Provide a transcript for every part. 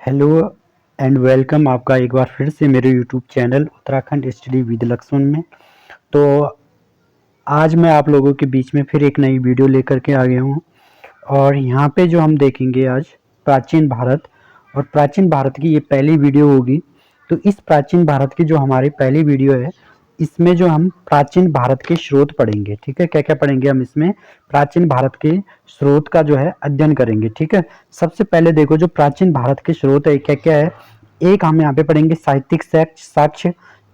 Hello and welcome आपका एक बार फिर से मेरे YouTube channel Uttarakhand study with Laxman में। तो आज मैं आप लोगों के बीच में फिर एक नई वीडियो लेकर के आ गया हूँ और यहाँ पे जो हम देखेंगे आज प्राचीन भारत। और प्राचीन भारत की ये पहली वीडियो होगी। तो इस प्राचीन भारत की जो हमारी पहली वीडियो है, इसमें जो हम प्राचीन भारत के स्रोत पढ़ेंगे। ठीक है, क्या क्या पढ़ेंगे हम इसमें? प्राचीन भारत के स्रोत का जो है अध्ययन करेंगे। ठीक है, सबसे पहले देखो जो प्राचीन भारत के स्रोत है क्या क्या है। एक हम यहाँ पे पढ़ेंगे साहित्यिक साक्ष्य,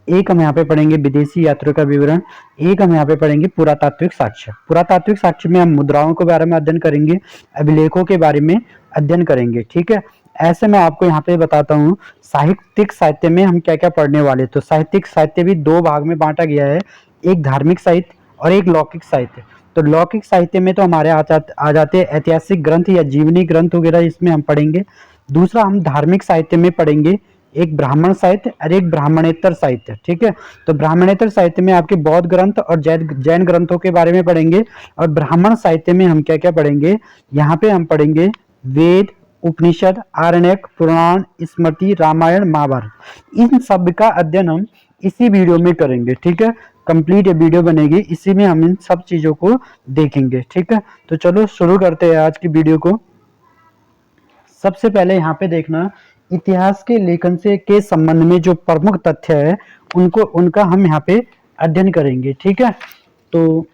एक हम यहाँ पे पढ़ेंगे विदेशी यात्रियों का विवरण, एक हम यहाँ पे पढ़ेंगे पुरातात्विक साक्ष्य। पुरातात्विक साक्ष्य में हम मुद्राओं के बारे में अध्ययन करेंगे, अभिलेखों के बारे में अध्ययन करेंगे। ठीक है, ऐसे मैं आपको यहाँ पे बताता हूँ साहित्यिक साहित्य में हम क्या क्या पढ़ने वाले। तो साहित्यिक साहित्य भी दो भाग में बांटा गया है, एक धार्मिक साहित्य और एक लौकिक साहित्य। तो लौकिक साहित्य में तो हमारे आ जाते हैं ऐतिहासिक ग्रंथ या जीवनी ग्रंथ वगैरह, इसमें हम पढ़ेंगे। दूसरा हम धार्मिक साहित्य में पढ़ेंगे एक ब्राह्मण साहित्य और एक ब्राह्मणेतर साहित्य। ठीक है, तो ब्राह्मणेतर साहित्य में आपके बौद्ध ग्रंथ और जैन ग्रंथों के बारे में पढ़ेंगे। और ब्राह्मण साहित्य में हम क्या क्या पढ़ेंगे, यहाँ पे हम पढ़ेंगे वेद, उपनिषद, आरण्यक, पुराण, स्मृति, रामायण, महाभारत। इन सब का अध्ययन हम इसी वीडियो में करेंगे। ठीक है, कंप्लीट वीडियो बनेगी, इसी में हम इन सब चीजों को देखेंगे। ठीक है, तो चलो शुरू करते हैं आज की वीडियो को। सबसे पहले यहाँ पे देखना इतिहास के लेखन से के संबंध में जो प्रमुख तथ्य है उनका हम यहाँ पे अध्ययन करेंगे। ठीक है, तो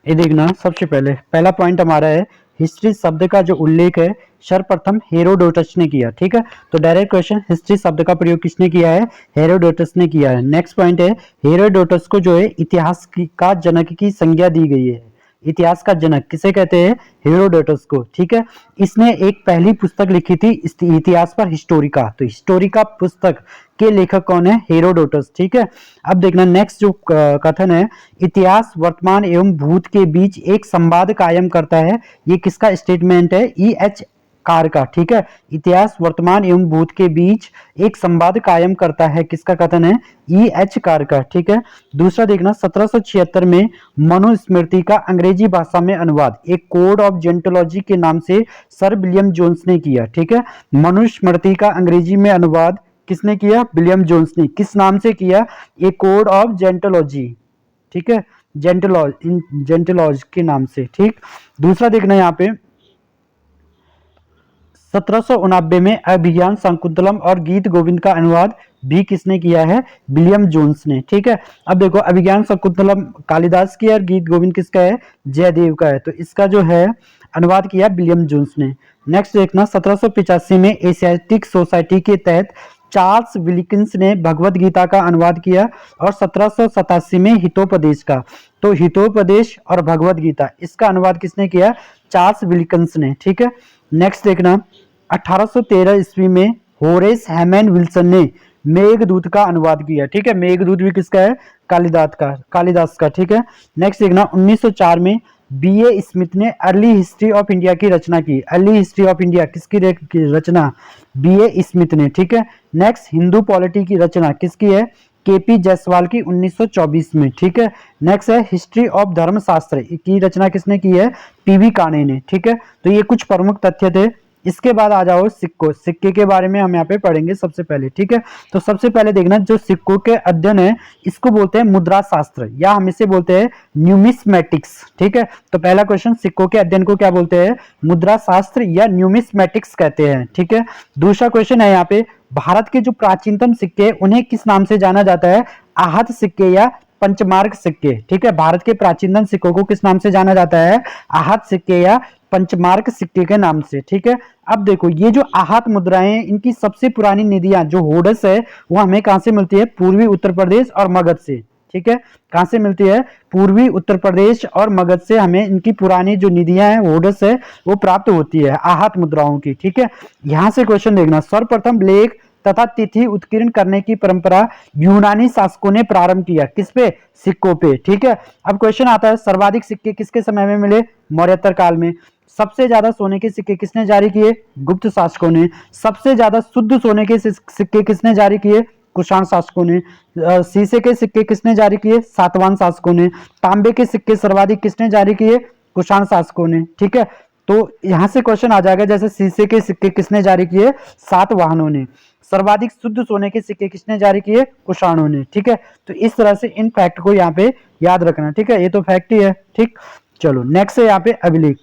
ये देखना सबसे पहले पहला पॉइंट हमारा है हिस्ट्री शब्द का जो उल्लेख है सर्वप्रथम हेरोडोटस ने किया। ठीक है, तो डायरेक्ट क्वेश्चन, हिस्ट्री शब्द का प्रयोग किसने किया है? हेरोडोटस ने किया है। नेक्स्ट पॉइंट है हेरोडोटस को जो है इतिहास का जनक की संज्ञा दी गई है। इतिहास का जनक किसे कहते हैं? हेरोडोटस को। ठीक है, इसने एक पहली पुस्तक लिखी थी इतिहास पर, हिस्टोरिका। तो हिस्टोरिका पुस्तक के लेखक कौन है? हेरोडोटस। ठीक है, अब देखना नेक्स्ट जो कथन है, इतिहास वर्तमान एवं भूत के बीच एक संवाद कायम करता है। ये किसका स्टेटमेंट है? E.H. कार का। ठीक है, इतिहास वर्तमान एवं भूत के बीच एक संवाद कायम करता है, किसका कथन है? E.H. कार का। ठीक है, दूसरा देखना 1776 में मनुस्मृति का अंग्रेजी भाषा में अनुवाद एक कोड ऑफ जेंटोलॉजी के नाम से सर विलियम जोन्स ने किया। ठीक है, मनुस्मृति का अंग्रेजी में अनुवाद किसने किया? विलियम जोन्स ने। किस नाम से किया? ए कोड ऑफ जेंटोलॉजी। ठीक है, जेंटोलॉज के नाम से। ठीक, दूसरा देखना यहाँ पे 1789 में अभिज्ञान शाकुंतलम और गीत गोविंद का अनुवाद भी किसने किया है? विलियम जोन्स ने। ठीक है, अब देखो अभिज्ञान शाकुंतलम कालिदास की और गीत गोविंद किसका है? जयदेव का है। तो इसका जो है अनुवाद किया विलियम जोन्स ने। नेक्स्ट देखना 1785 में एशियाटिक सोसाइटी के तहत चार्ल्स विल्किंस ने भगवत गीता का अनुवाद किया और 1787 में हितोपदेश का। तो हितोपदेश और भगवत गीता इसका अनुवाद किसने किया? चार्ल्स विल्किंस ने। ठीक है, नेक्स्ट देखना 1813 ईस्वी में होरेस हेमन विल्सन ने मेघदूत का अनुवाद किया। ठीक है, मेघदूत भी किसका है? कालिदास का। ठीक है, नेक्स्ट देखना 1904 में B.A. स्मिथ ने अर्ली हिस्ट्री ऑफ इंडिया की रचना की। अर्ली हिस्ट्री ऑफ इंडिया किसकी रचना? B.A. स्मिथ ने। ठीक है, नेक्स्ट हिंदू पॉलिटी की रचना किसकी है? KP जायसवाल की 1924 में। ठीक है, नेक्स्ट है हिस्ट्री ऑफ धर्मशास्त्र की रचना किसने की है? PV काणे ने। ठीक है, तो ये कुछ प्रमुख तथ्य थे। इसके बाद आ जाओ सिक्के के बारे में हम यहाँ पे पढ़ेंगे सबसे पहले। ठीक है, तो सबसे पहले देखना जो सिक्कों के अध्ययन है इसको बोलते हैं मुद्रा शास्त्र या हम इसे बोलते हैं न्यूमिस्मेटिक्स। ठीक है, तो पहला क्वेश्चन सिक्कों के अध्ययन को क्या बोलते हैं? मुद्रा शास्त्र या न्यूमिस्मेटिक्स कहते हैं। ठीक है, दूसरा क्वेश्चन है यहाँ पे भारत के जो प्राचीनतम सिक्के उन्हें किस नाम से जाना जाता है? आहत सिक्के या पंचमार्क सिक्के। ठीक है, भारत के प्राचीनतम सिक्कों को किस नाम से जाना जाता है? आहत सिक्के या पंचमार्क सिक्के के नाम से। ठीक है, अब देखो ये जो आहत मुद्राएं इनकी सबसे पुरानी निधियां जो होडस है वो हमें कहां से मिलती है? पूर्वी उत्तर प्रदेश और मगध से। ठीक है, कहां से मिलती है? पूर्वी उत्तर प्रदेश और मगध से हमें इनकी पुरानी जो निधियां हैं होडस है वो प्राप्त होती है आहत मुद्राओं की। ठीक है, यहां से क्वेश्चन देखना सर्वप्रथम लेख तथा तिथि उत्कीर्ण करने की परंपरा यूनानी शासकों ने प्रारंभ किया। किस पे? सिक्कों पे। ठीक है, अब क्वेश्चन आता है सर्वाधिक सिक्के किसके समय में मिले? मौर्योत्तर काल में। सबसे ज्यादा सोने के सिक्के किसने जारी किए? गुप्त शासकों ने। सबसे ज्यादा शुद्ध सोने के सिक्के किसने जारी किए? कुषाण शासकों ने। शीशे के सिक्के किसने जारी किए? सातवाहन शासकों ने। तांबे के सिक्के सर्वाधिक किसने जारी किए? कुषाण शासकों ने। ठीक है, तो यहां से क्वेश्चन आ जाएगा, जैसे शीशे के सिक्के किसने जारी किए? सातवाहनों ने। सर्वाधिक शुद्ध सोने के सिक्के किसने जारी किए? कुषाणों ने। ठीक है, तो इस तरह से इन फैक्ट को यहाँ पे याद रखना। ठीक है, ये तो फैक्ट ही है। ठीक, चलो नेक्स्ट है यहाँ पे अभिलेख।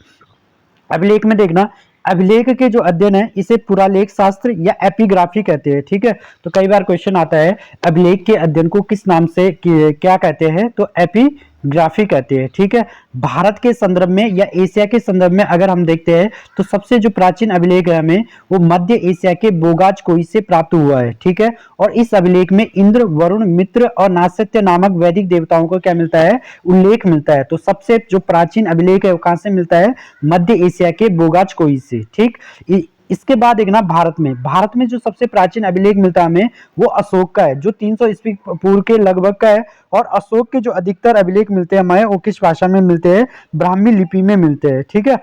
अभिलेख में देखना, अभिलेख के जो अध्ययन है इसे पुरालेख शास्त्र या एपिग्राफी कहते हैं। ठीक है, तो कई बार क्वेश्चन आता है अभिलेख के अध्ययन को किस नाम से क्या कहते हैं? तो एपिग्राफी कहते हैं। ठीक है, भारत के संदर्भ में या एशिया के संदर्भ में अगर हम देखते हैं तो सबसे जो प्राचीन अभिलेख है हमें वो मध्य एशिया के बोगाज कोई से प्राप्त हुआ है। ठीक है, और इस अभिलेख में इंद्र, वरुण, मित्र और नासत्य नामक वैदिक देवताओं को क्या मिलता है? उल्लेख मिलता है। तो सबसे जो प्राचीन अभिलेख है वो कहां से मिलता है? मध्य एशिया के बोगाज कोई से। ठीक, इसके बाद देखना भारत में जो सबसे प्राचीन अभिलेख मिलता है हमें वो अशोक का है, जो 300 ईस्वी पूर्व के लगभग का है। और अशोक के जो अधिकतर अभिलेख मिलते हैं हमें वो किस भाषा में मिलते हैं? ब्राह्मी लिपि में मिलते हैं। ठीक है,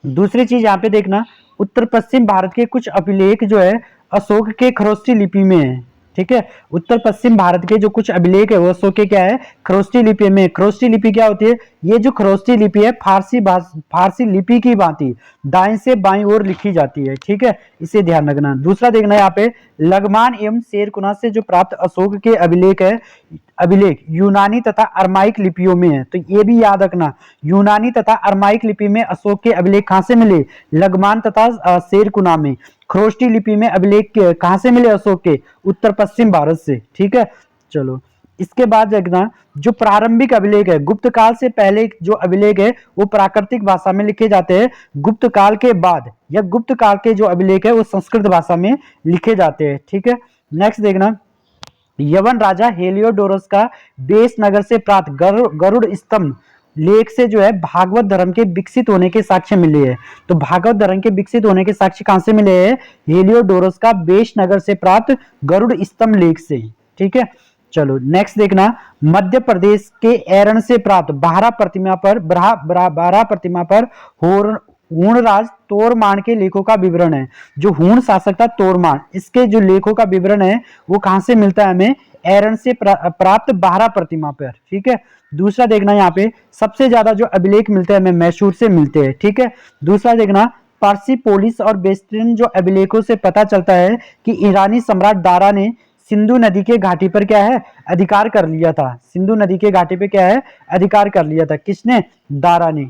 दूसरी चीज यहाँ पे देखना, उत्तर पश्चिम भारत के कुछ अभिलेख जो है अशोक के खरोष्ठी लिपि में है। ठीक है, उत्तर पश्चिम भारत के जो कुछ अभिलेख है वो अशोक के क्या है? खरोष्ठी लिपि में। खरोष्ठी लिपि क्या होती है? ये जो खरोष्ठी लिपि है फारसी लिपि की भांति दाएं से बाईं ओर लिखी जाती है। ठीक है, इसे ध्यान रखना। दूसरा देखना यहाँ पे लगमान एवं शेरकुना से जो प्राप्त अशोक के अभिलेख यूनानी तथा अरमाइक लिपियों में है। तो ये भी याद रखना, यूनानी तथा अरमाइक लिपि में अशोक के अभिलेख कहां से मिले? लगमान तथा शेरकुना में। खरोष्ठी लिपि में अभिलेख कहां से मिले अशोक के? उत्तर पश्चिम भारत से। ठीक है, चलो इसके बाद देखना, जो प्रारंभिक अभिलेख है गुप्त काल से पहले जो अभिलेख है वो प्राकृतिक भाषा में लिखे जाते हैं। गुप्त काल के बाद या गुप्त काल के जो अभिलेख है वो संस्कृत भाषा में लिखे जाते हैं। ठीक है, नेक्स्ट देखना, यवन राजा हेलियोडोरस का बेस नगर से प्राप्त गरुड़ स्तंभ लेख से जो है भागवत धर्म के विकसित होने के साक्ष्य मिले हैं। तो भागवत धर्म के विकसित होने के साक्ष्य कहां से मिले हैं? हेलियोडोरस का बेस नगर से प्राप्त गरुड़ स्तंभ लेख से। ठीक है, चलो नेक्स्ट देखना, मध्य प्रदेश के एरण से प्राप्त बारह प्रतिमा पर हूणराज तोरमान के लेखों का विवरण है। जो हूण शासक था तोरमान, इसके जो लेखों का विवरण है वो कहां से मिलता है हमें? एरण से प्राप्त 12 प्रतिमा पर। ठीक है, दूसरा देखना, यहाँ पे सबसे ज्यादा जो अभिलेख मिलते हैं हमें मैसूर से मिलते हैं। ठीक है, दूसरा देखना, पर्सिपोलिस और बेस्टियन जो अभिलेखों से पता चलता है कि ईरानी सम्राट दारा ने सिंधु नदी के घाटी पर क्या है? अधिकार कर लिया था। सिंधु नदी के घाटी पे क्या है? अधिकार कर लिया था। किसने? दारा ने।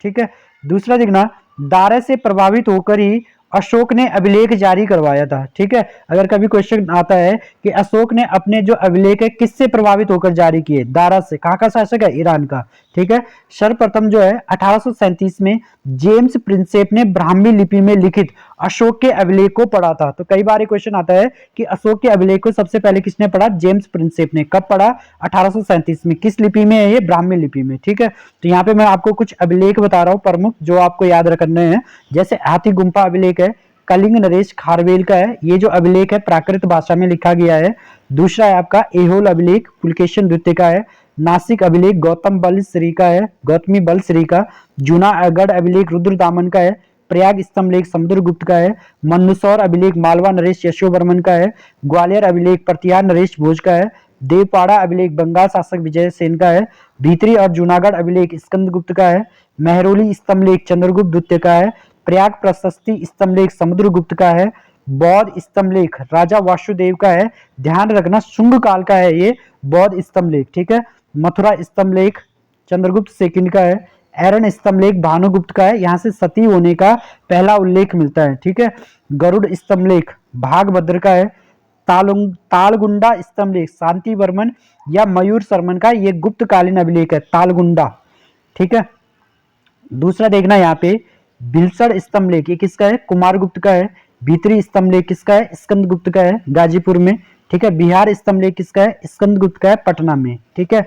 ठीक है, दूसरा देखना, दारा से प्रभावित होकर ही अशोक ने अभिलेख जारी करवाया था। ठीक है, अगर कभी क्वेश्चन आता है कि अशोक ने अपने जो अभिलेख है किससे प्रभावित होकर जारी किए? दारा से। कहाँ का शासक है? ईरान का। ठीक है, सर्वप्रथम जो है 1837 में जेम्स प्रिंसेप ने ब्राह्मी लिपि में लिखित अशोक के अभिलेख को पढ़ा था। तो कई बार क्वेश्चन आता है कि अशोक के अभिलेख को सबसे पहले किसने पढ़ा? जेम्स प्रिंसेप ने। कब पढ़ा? 1837 में। किस लिपि में है ये? ब्राह्मी लिपि में। ठीक है, तो यहाँ पे मैं आपको कुछ अभिलेख बता रहा हूँ प्रमुख जो आपको याद रखने हैं। जैसे हाथी गुम्फा अभिलेख है, कलिंग नरेश खारवेल का है। ये जो अभिलेख है प्राकृत भाषा में लिखा गया है। दूसरा है आपका एहोल अभिलेख पुलकेशन द्वितीय का है। नासिक अभिलेख गौतमी बल श्री का। जूनागढ़ अभिलेख रुद्रदामन का है। प्रयाग स्तंभलेख समुद्रगुप्त का है। मंदसौर अभिलेख मालवा नरेश यशोवर्मन का है। ग्वालियर अभिलेख प्रतिहार नरेश भोज का है। देवपाड़ा अभिलेख बंगाल शासक विजय सेन का है। भीतरी और जूनागढ़ अभिलेख स्कंदगुप्त का है। मेहरौली स्तंभलेख चंद्रगुप्त द्वितीय का है। प्रयाग प्रशस्ति स्तंभलेख समुद्रगुप्त का है। बौद्ध स्तंभलेख राजा वासुदेव का है। ध्यान रखना शुंग काल का है ये बौद्ध स्तंभलेख। ठीक है, मथुरा स्तंभलेख चंद्रगुप्त सेकंड का है। एरन स्तंभलेख भानुगुप्त का है। यहाँ से सती होने का पहला उल्लेख मिलता है। ठीक है, गरुड़ स्तंभलेख भागभद्र का है। तालगुंडा स्तंभलेख शांति वर्मन या मयूर शर्मन का, ये गुप्त कालीन अभिलेख है तालगुंडा। ठीक है, दूसरा देखना यहाँ पे बिलसड़ स्तंभलेख, ये किसका है? कुमारगुप्त का है। भीतरी स्तंभलेख किसका है? स्कंदगुप्त का है गाजीपुर में। ठीक है, बिहार स्तंभलेख किसका है? स्कंदगुप्त का है पटना में। ठीक है,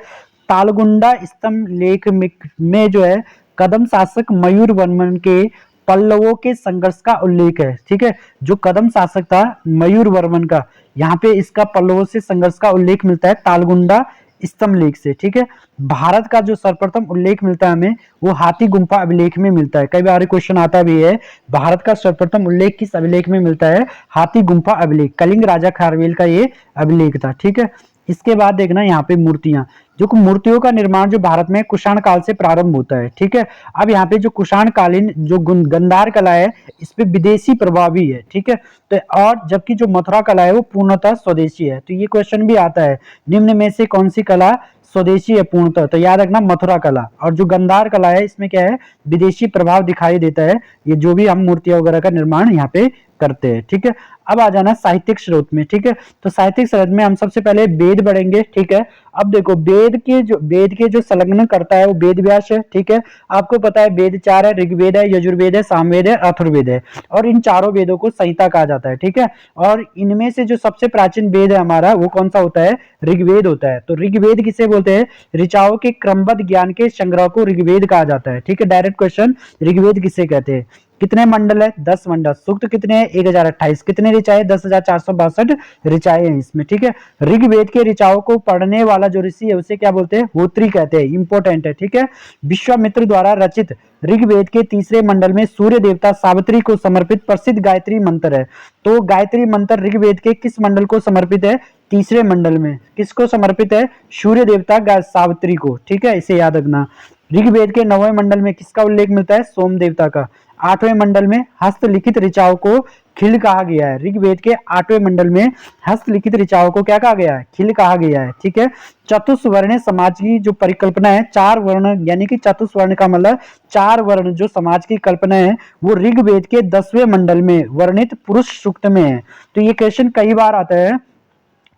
तालगुंडा स्तंभलेख में जो है कदम शासक मयूर वर्मन के पल्लवों के संघर्ष का उल्लेख है। ठीक है, जो कदम शासक था मयूर वर्मन का, यहाँ पे इसका पल्लवों से संघर्ष का उल्लेख मिलता है तालगुंडा स्तंभलेख से। ठीक है, भारत का जो सर्वप्रथम उल्लेख मिलता है हमें वो हाथी गुम्फा अभिलेख में मिलता है। कई बार क्वेश्चन आता भी है भारत का सर्वप्रथम उल्लेख किस अभिलेख में मिलता है? हाथी गुम्फा अभिलेख। कलिंग राजा खारवेल का ये अभिलेख था। ठीक है, इसके बाद देखना यहाँ पे मूर्तियां, जो मूर्तियों का निर्माण जो भारत में कुषाण काल से प्रारंभ होता है, ठीक है। अब यहाँ पे जो कुषाण कालीन जो गंधार कला है, इस पे विदेशी प्रभाव भी है, ठीक है। तो और जबकि जो मथुरा कला है वो पूर्णतः स्वदेशी है। तो ये क्वेश्चन भी आता है, निम्न में से कौन सी कला स्वदेशी है पूर्णतः? तो याद रखना मथुरा कला। और जो गंधार कला है इसमें क्या है, विदेशी प्रभाव दिखाई देता है, ये जो भी हम मूर्तियां वगैरह का निर्माण यहाँ पे करते हैं, ठीक है। अब आ जाना साहित्यिक स्रोत में, ठीक है। तो साहित्यिक स्रोत में हम सबसे पहले वेद पढ़ेंगे, ठीक है। अब देखो वेद के जो संलग्न करता है वो वेद व्यास है, ठीक है। आपको पता है वेद चार है, ऋग्वेद है, यजुर्वेद है, सामवेद है, अथर्ववेद है, और इन चारों वेदों को संहिता कहा जाता है, ठीक है। और इनमें से जो सबसे प्राचीन वेद है हमारा, वो कौन सा होता है? ऋग्वेद होता है। तो ऋग्वेद किसे बोलते हैं? ऋचाओं के क्रमबद्ध ज्ञान के संग्रह को ऋग्वेद कहा जाता है, ठीक है। डायरेक्ट क्वेश्चन, ऋग्वेद किसे कहते हैं? कितने मंडल है? 10 मंडल। सूक्त कितने हैं? 1028। कितने ऋचाएं? 10,462 ऋचाएं हैं इसमें, ठीक है। ऋग्वेद के ऋचाओं को पढ़ने वाला जो ऋषि है उसे क्या बोलते हैं? होत्री कहते हैं। इंपॉर्टेंट है, ठीक है। विश्वामित्र द्वारा रचित ऋग्वेद के तीसरे मंडल में सूर्य देवता सावित्री को समर्पित प्रसिद्ध गायत्री मंत्र है। तो गायत्री मंत्र ऋग्वेद के किस मंडल को समर्पित है? तीसरे मंडल में। किसको समर्पित है? सूर्य देवता सावित्री को, ठीक है। इसे याद रखना। ऋग्वेद के 9वें मंडल में किसका उल्लेख मिलता है? सोम देवता का। 8वें मंडल में हस्तलिखित ऋचाओं को खिल कहा गया है। ऋग्वेद के 8वें मंडल में हस्तलिखित ऋचाओं को क्या कहा गया है? खिल कहा गया है, ठीक है। चतुस्वर्ण समाज की जो परिकल्पना है, 4 वर्ण, यानी कि चतुस्वर्ण का मतलब 4 वर्ण जो समाज की कल्पना है, वो ऋग्वेद के 10वें मंडल में वर्णित पुरुष सूक्त में है। तो ये क्वेश्चन कई बार आता है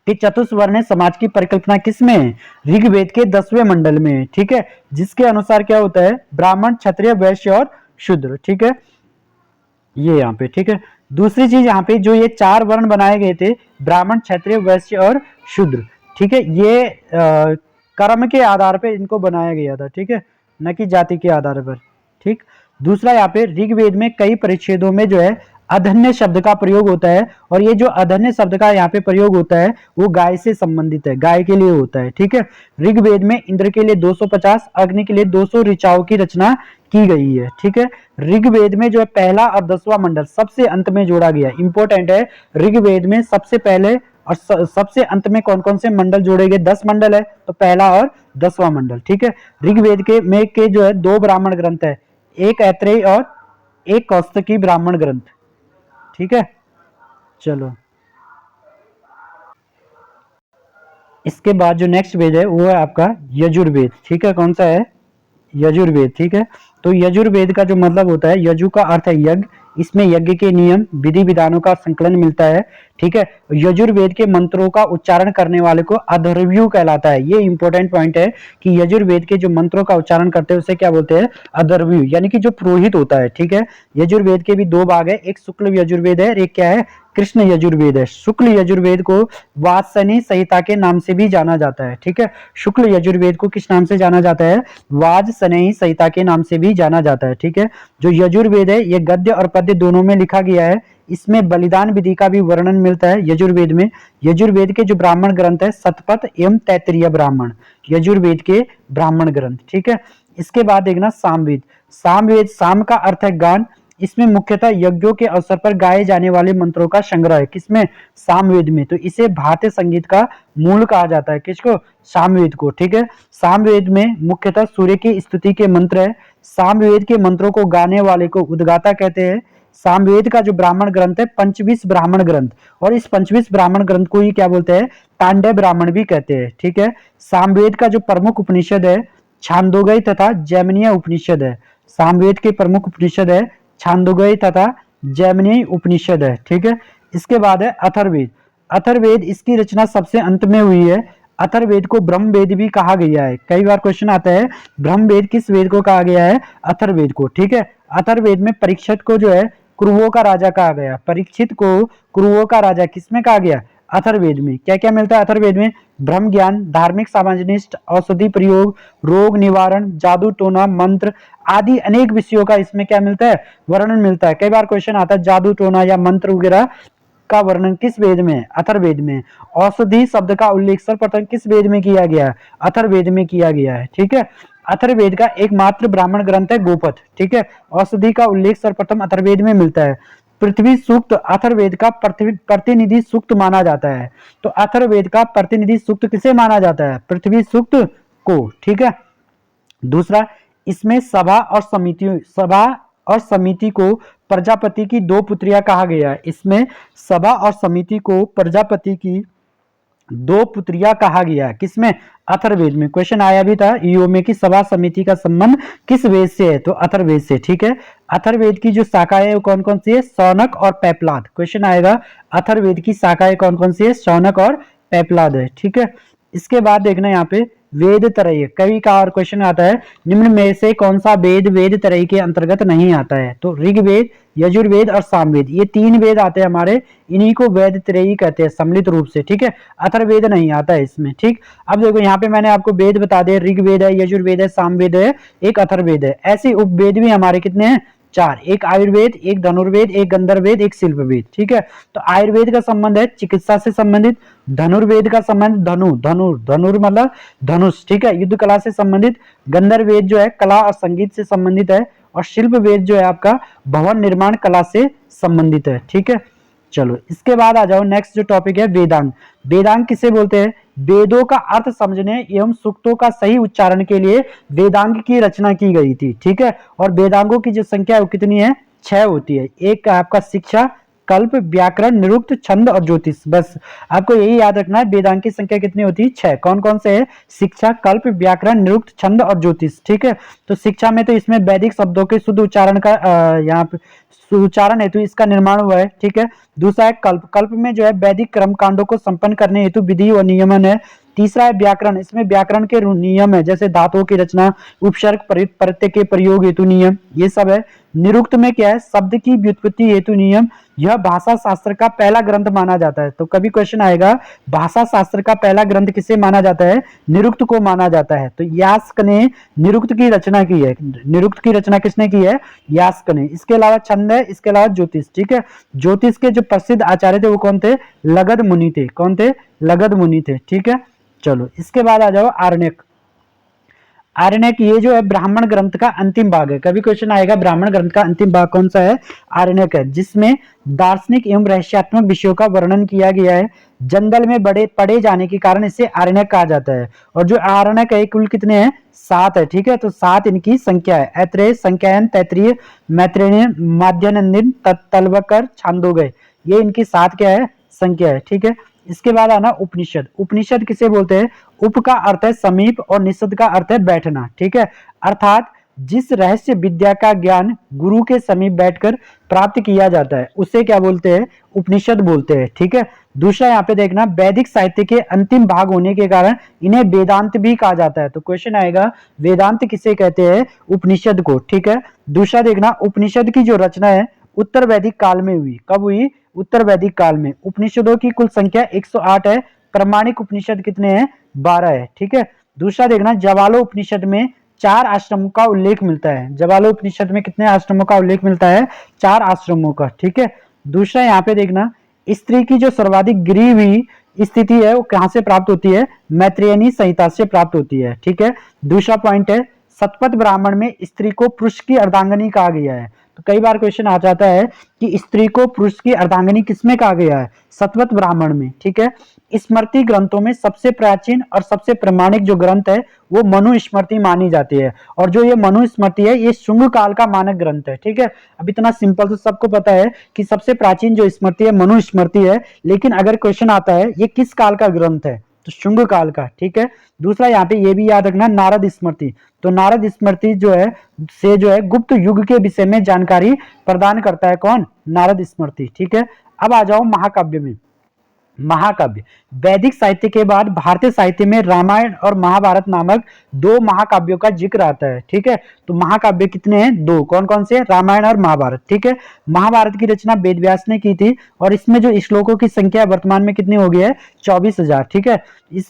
कि चतुस्वर्ण समाज की परिकल्पना किसमें है? ऋग्वेद के 10वें मंडल में, ठीक है। जिसके अनुसार क्या होता है? ब्राह्मण, क्षत्रिय, वैश्य और शूद्र, ठीक है। ये यहाँ पे, ठीक है। दूसरी चीज यहाँ पे जो ये 4 वर्ण बनाए गए थे, ब्राह्मण, क्षत्रिय, वैश्य और शूद्र, ठीक है, ये कर्म के आधार पे इनको बनाया गया था, ठीक है, न कि जाति के आधार पर, ठीक। दूसरा यहाँ पे ऋग्वेद में कई परिच्छेदों में जो है अधन्य शब्द का प्रयोग होता है, और ये जो अधन्य शब्द का यहाँ पे प्रयोग होता है वो गाय से संबंधित है, गाय के लिए होता है, ठीक है। ऋग्वेद में इंद्र के लिए 250, अग्नि के लिए 200 ऋचाओं की रचना की गई है, ठीक है। ऋग्वेद में जो है पहला और 10वां मंडल सबसे अंत में जोड़ा गया। इंपॉर्टेंट है, ऋग्वेद में सबसे पहले और सबसे अंत में कौन कौन से मंडल जोड़े गए? 10 मंडल है, तो पहला और 10वां मंडल, ठीक है। ऋग्वेद के जो है 2 ब्राह्मण ग्रंथ है, एक ऐत्रेयी और एक कौस्तुकी ब्राह्मण ग्रंथ, ठीक है। चलो, इसके बाद जो नेक्स्ट वेद है वो है आपका यजुर्वेद, ठीक है। कौन सा है? यजुर्वेद, ठीक है। तो यजुर्वेद का जो मतलब होता है, यजु का अर्थ है यज्ञ, इसमें यज्ञ के नियम, विधि विधानों का संकलन मिलता है, ठीक है। यजुर्वेद के मंत्रों का उच्चारण करने वाले को अध्वर्यु कहलाता है। ये इंपॉर्टेंट पॉइंट है कि यजुर्वेद के जो मंत्रों का उच्चारण करते हैं उसे क्या बोलते हैं? अध्वर्यु, यानी कि जो पुरोहित होता है, ठीक है। यजुर्वेद के भी 2 भाग है, एक शुक्ल यजुर्वेद है और एक क्या है? कृष्ण यजुर्वेद है। शुक्ल यजुर्वेद को वाजसनेयी संहिता के नाम से भी जाना जाता है, ठीक है। शुक्ल यजुर्वेद को किस नाम से जाना जाता है? वाजसनेयी संहिता के नाम से भी जाना जाता है, ठीक है। जो यजुर्वेद है ये गद्य और पद्य दोनों में लिखा गया है। इसमें बलिदान विधि का भी वर्णन मिलता है यजुर्वेद में। यजुर्वेद के जो ब्राह्मण ग्रंथ है शतपथ एवं तैत्तिरीय ब्राह्मण, यजुर्वेद के ब्राह्मण ग्रंथ, ठीक है। इसके बाद देखना सामवेद। सामवेद, साम का अर्थ है गान, इसमें मुख्यतः यज्ञों के अवसर पर गाए जाने वाले मंत्रों का संग्रह है। किसमें? सामवेद में। तो इसे भारतीय संगीत का मूल कहा जाता है। किसको? सामवेद को, ठीक है। सामवेद में मुख्यतः सूर्य की स्तुति के मंत्र है। सामवेद के मंत्रों को गाने वाले को उद्गाता कहते हैं। सामवेद का जो ब्राह्मण ग्रंथ है पंचविश ब्राह्मण ग्रंथ, और इस पंचविश ब्राह्मण ग्रंथ को ही क्या बोलते हैं? तांडव ब्राह्मण भी कहते हैं, ठीक है। सामवेद का जो प्रमुख उपनिषद है छांदोग्य तथा जैमिनीय उपनिषद है। सामवेद के प्रमुख उपनिषद है छांदोग्य तथा जैमिनीय उपनिषद है, ठीक है। इसके बाद है अथर्ववेद। अथर्ववेद, इसकी रचना सबसे अंत में हुई है। अथर्ववेद को ब्रह्मवेद भी कहा गया है। कई बार क्वेश्चन आता है ब्रह्मवेद किस वेद को कहा गया है? अथर्ववेद को, ठीक है। अथर्ववेद में परीक्षित को जो है कुरुओं का राजा कहा गया। परीक्षित को कुरुओं का राजा किसमें कहा गया? अथर्ववेद में। क्या क्या मिलता है अथर्ववेद में? ब्रह्म ज्ञान, धार्मिक सामंजस्य, औषधि प्रयोग, रोग निवारण, जादू टोना, मंत्र आदि अनेक विषयों का इसमें क्या मिलता है? वर्णन मिलता है। कई बार क्वेश्चन आता है जादू टोना या मंत्र वगैरह का वर्णन किस वेद में? अथर्ववेद में। औषधि शब्द का उल्लेख सर्वप्रथम किस वेद में किया गया है? अथर्ववेद में किया गया है, ठीक है। अथर्ववेद का एकमात्र ब्राह्मण ग्रंथ है गोपथ, ठीक है। औषधि का उल्लेख सर्वप्रथम अथर्ववेद में मिलता है। पृथ्वी सूक्त अथर्ववेद का प्रतिनिधि सूक्त माना जाता है। तो अथर्ववेद का प्रतिनिधि सूक्त किसे माना जाता है? पृथ्वी सूक्त को। ठीक है। दूसरा, इसमें सभा और समिति को प्रजापति की दो पुत्रियां कहा गया है। इसमें सभा और समिति को प्रजापति की दो पुत्रियां कहा गया है। किसमें? अथर्ववेद में। क्वेश्चन आया भी था ईओ में कि सभा समिति का संबंध किस वेद से है? तो अथर्ववेद से। ठीक है। अथर्ववेद की जो शाखाएं है वो कौन कौन सी है? शौनक और पैपलाद। क्वेश्चन आएगा अथर्ववेद की शाखाएं कौन कौन सी है? शौनक और पैपलाद है। ठीक है। इसके बाद देखना यहाँ पे वेद त्रय, कई का और क्वेश्चन आता है, निम्न में से कौन सा वेद वेद त्रय के अंतर्गत नहीं आता है? तो ऋग्वेद, यजुर्वेद और सामवेद, ये तीन वेद आते हैं हमारे, इन्हीं को वेद त्रयी कहते हैं सम्मिलित रूप से। ठीक है। अथर्ववेद नहीं आता है इसमें। ठीक। अब देखो यहाँ पे मैंने आपको वेद बता दिए, ऋग्वेद है, यजुर्वेद है, सामवेद है, एक अथर्ववेद है। ऐसे उपवेद भी हमारे कितने हैं? चार। एक आयुर्वेद, एक धनुर्वेद, एक गंधर्ववेद, एक शिल्पवेद। ठीक है। तो आयुर्वेद का संबंध है चिकित्सा से संबंधित, धनुर्वेद का संबंध धनुर मतलब धनुष। ठीक है, युद्ध कला से संबंधित। गंधर्ववेद जो है कला और संगीत से संबंधित है, और शिल्पवेद जो है आपका भवन निर्माण कला से संबंधित है। ठीक है। चलो इसके बाद आ जाओ, नेक्स्ट जो टॉपिक है वेदांग। वेदांग किसे बोलते हैं? वेदों का अर्थ समझने एवं सूक्तों का सही उच्चारण के लिए वेदांग की रचना की गई थी। ठीक है। और वेदांगों की जो संख्या है वो कितनी है? 6 होती है। एक आपका शिक्षा, कल्प, व्याकरण, निरुक्त, छंद और ज्योतिष। बस आपको यही याद रखना है, वेदांग की संख्या कितनी होती है? 6। कौन कौन से है? शिक्षा, कल्प, व्याकरण, निरुक्त, छंद और ज्योतिष। ठीक है। तो शिक्षा में तो इसमें वैदिक शब्दों के शुद्ध उच्चारण का यहाँ पे उच्चारण हेतु इसका निर्माण हुआ है। ठीक है। दूसरा है कल्प। कल्प में जो है वैदिक कर्म कांडों को संपन्न करने हेतु विधि और नियमन है। तीसरा है व्याकरण। इसमें व्याकरण के नियम है, जैसे धातुओं की रचना, उपसर्ग प्रत्यय के प्रयोग हेतु नियम, ये सब है। निरुक्त में क्या है? शब्द की व्युत्पत्ति हेतु नियम। यह भाषा शास्त्र का पहला ग्रंथ माना जाता है। तो कभी क्वेश्चन आएगा भाषा शास्त्र का पहला ग्रंथ किसे माना जाता है? निरुक्त को माना जाता है। तो यास्क ने निरुक्त की रचना की है। निरुक्त की रचना किसने की है? यास्क ने। इसके अलावा छंद है, इसके अलावा ज्योतिष। ठीक है। ज्योतिष के जो प्रसिद्ध आचार्य थे वो कौन थे? लगध मुनि थे। कौन थे? लगध मुनि थे। ठीक है। चलो इसके बाद आ जाओ आरण्यक। आरण्यक ये जो है ब्राह्मण ग्रंथ का अंतिम भाग है। कभी क्वेश्चन आएगा ब्राह्मण ग्रंथ का अंतिम भाग कौन सा है? आरण्यक है, जिसमें दार्शनिक एवं रहस्यात्मक विषयों का वर्णन किया गया है। जंगल में बड़े पड़े जाने के कारण इसे आरण्यक कहा जाता है। और जो आरण्यक है कुल कितने हैं? 7 है। ठीक है। तो 7 इनकी संख्या है। ऐत्रेय, संख्यायन, तैत्रीय, मैत्रेय, माध्यनंदिन, तलवकर, छांदोग्य, ये इनकी 7 क्या है? संख्या है। ठीक है। इसके बाद आना उपनिषद। उपनिषद किसे बोलते हैं? उप का अर्थ है समीप और निषद का अर्थ है बैठना। ठीक है। अर्थात जिस रहस्य विद्या का ज्ञान गुरु के समीप बैठकर प्राप्त किया जाता है उसे क्या बोलते हैं? उपनिषद बोलते हैं। ठीक है। दूसरा यहाँ पे देखना, वैदिक साहित्य के अंतिम भाग होने के कारण इन्हें वेदांत भी कहा जाता है। तो क्वेश्चन आएगा वेदांत किसे कहते हैं? उपनिषद को। ठीक है। दूसरा देखना, उपनिषद की जो रचना है उत्तर वैदिक काल में हुई। कब हुई? उत्तर वैदिक काल में। उपनिषदों की कुल संख्या 108 है। प्रमाणिक उपनिषद कितने हैं? 12 है। ठीक है। दूसरा देखना, जवालो उपनिषद में 4 आश्रमों का उल्लेख मिलता है। जवालो उपनिषद में कितने आश्रमों का उल्लेख मिलता है? 4 आश्रमों का। ठीक है। दूसरा यहाँ पे देखना, स्त्री की जो सर्वाधिक गिरी हुई स्थिति है वो कहां से प्राप्त होती है? मैत्रेयनी संहिता से प्राप्त होती है। ठीक है। दूसरा पॉइंट है, शतपथ ब्राह्मण में स्त्री को पुरुष की अर्धांगिनी कहा गया है। तो कई बार क्वेश्चन आ जाता है कि स्त्री को पुरुष की अर्धांगिनी किसमें कहा गया है? शतपथ ब्राह्मण में। ठीक है। स्मृति ग्रंथों में सबसे प्राचीन और सबसे प्रमाणिक जो ग्रंथ है वो मनुस्मृति मानी जाती है। और जो ये मनुस्मृति है ये शुंग काल का मानक ग्रंथ है। ठीक है। अब इतना सिंपल तो सबको पता है कि सबसे प्राचीन जो स्मृति है मनुस्मृति है, लेकिन अगर क्वेश्चन आता है ये किस काल का ग्रंथ है? तो शुंग काल का। ठीक है। दूसरा यहाँ पे ये भी याद रखना, नारद स्मृति। तो नारद स्मृति जो है गुप्त युग के विषय में जानकारी प्रदान करता है। कौन? नारद स्मृति। ठीक है। अब आ जाओ महाकाव्य में। महाकाव्य वैदिक साहित्य के बाद भारतीय साहित्य में रामायण और महाभारत नामक 2 महाकाव्यों का जिक्र आता है। ठीक है। तो महाकाव्य कितने हैं? 2। कौन कौन से? रामायण और महाभारत। ठीक है। महाभारत की रचना वेदव्यास ने की थी और इसमें जो श्लोकों की संख्या वर्तमान में कितनी हो गई है? 24,000। ठीक है। इस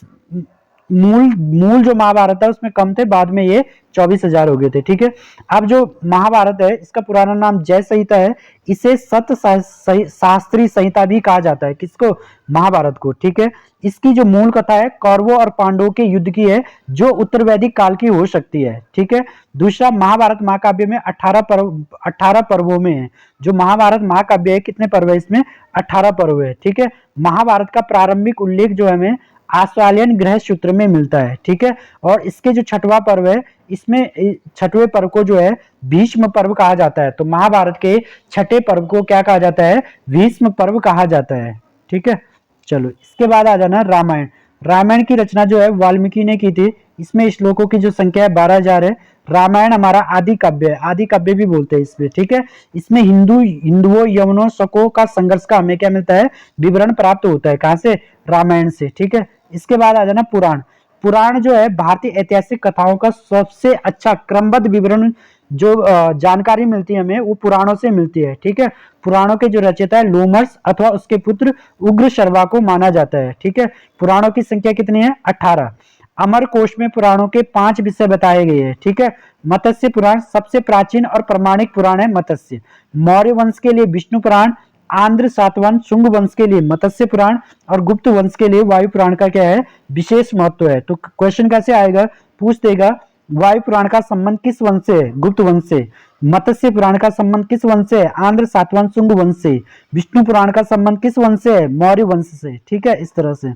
मूल मूल जो महाभारत है उसमें कम थे, बाद में ये 24,000 हो गए थे। ठीक है, अब जो महाभारत है इसका पुराना नाम जय संहिता है। इसे सत शास्त्री संहिता भी कहा जाता है, किसको? महाभारत को। ठीक है, इसकी जो मूल कथा है कौरवों और पांडवों के युद्ध की है, जो उत्तर वैदिक काल की हो सकती है। ठीक है, दूसरा महाभारत महाकाव्य में 18 पर्वों में है। जो महाभारत महाकाव्य है कितने पर्व है इसमें? 18 पर्व है। ठीक है, महाभारत का प्रारंभिक उल्लेख जो है हमें आश्वायन ग्रह सूत्र में मिलता है। ठीक है, और इसके जो छठवां पर्व है, इसमें छठवें पर्व को जो है भीष्म पर्व कहा जाता है। तो महाभारत के छठे पर्व को क्या कहा जाता है? भीष्म पर्व कहा जाता है। ठीक है, चलो इसके बाद आ जाना रामायण। रामायण की रचना जो है वाल्मीकि ने की थी। इसमें श्लोकों की जो संख्या है 12,000 है। रामायण हमारा आदि काव्य है, आदि काव्य भी बोलते हैं इसमें। ठीक है, इसमें हिंदुओं यवनों शकों का संघर्ष का हमें क्या मिलता है? विवरण प्राप्त होता है। कहां से? रामायण से। ठीक है, इसके बाद आ जाना पुराण। पुराण जो है भारतीय ऐतिहासिक कथाओं का सबसे अच्छा क्रमबद्ध विवरण जो जानकारी मिलती है हमें, वो पुराणों से मिलती है। ठीक है, पुराणों के जो रचयिता है लोमर्स अथवा उसके पुत्र उग्र शर्वा को माना जाता है। ठीक है, पुराणों की संख्या कितनी है? 18। अमर कोश में पुराणों के 5 विषय बताए गए हैं। ठीक है, मत्स्य पुराण सबसे प्राचीन और प्रमाणिक पुराण है मत्स्य। मौर्य वंश के लिए विष्णु पुराण, आंध्र सातवाहन शुंग वंश के लिए मत्स्य पुराण और गुप्त वंश के लिए वायु पुराण का क्या है? विशेष महत्व है। तो क्वेश्चन कैसे आएगा? पूछ देगा वायु पुराण का संबंध किस वंश से है? गुप्त वंश से। मत्स्य पुराण का संबंध किस वंश से है? आंध्र सातवाहन शुंग वंश से। विष्णु पुराण का संबंध किस वंश से है? मौर्य वंश से। ठीक है, इस तरह से।